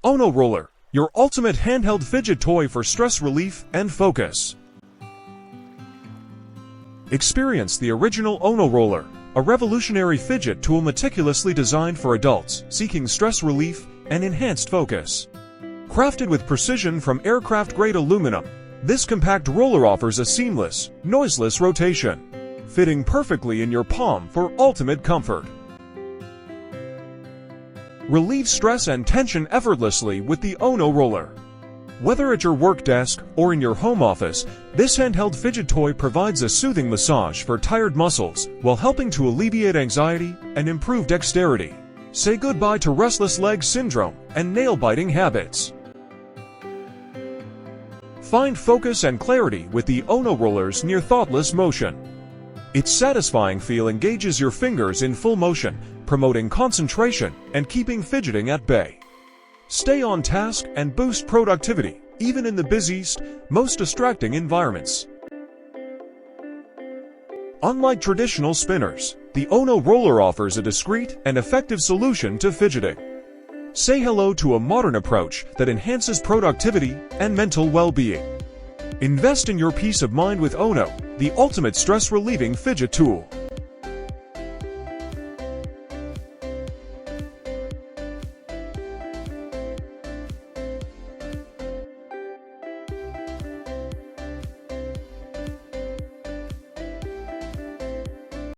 ONO Roller, your ultimate handheld fidget toy for stress relief and focus. Experience the original ONO Roller, a revolutionary fidget tool meticulously designed for adults seeking stress relief and enhanced focus. Crafted with precision from aircraft-grade aluminum, this compact roller offers a seamless, noiseless rotation, fitting perfectly in your palm for ultimate comfort. Relieve stress and tension effortlessly with the ONO Roller. Whether at your work desk or in your home office, this handheld fidget toy provides a soothing massage for tired muscles while helping to alleviate anxiety and improve dexterity. Say goodbye to restless leg syndrome and nail-biting habits. Find focus and clarity with the ONO Roller's near-thoughtless motion. Its satisfying feel engages your fingers in full motion, promoting concentration and keeping fidgeting at bay. Stay on task and boost productivity, even in the busiest, most distracting environments. Unlike traditional spinners, the ONO Roller offers a discreet and effective solution to fidgeting. Say hello to a modern approach that enhances productivity and mental well-being. Invest in your peace of mind with ONO, the ultimate stress-relieving fidget tool.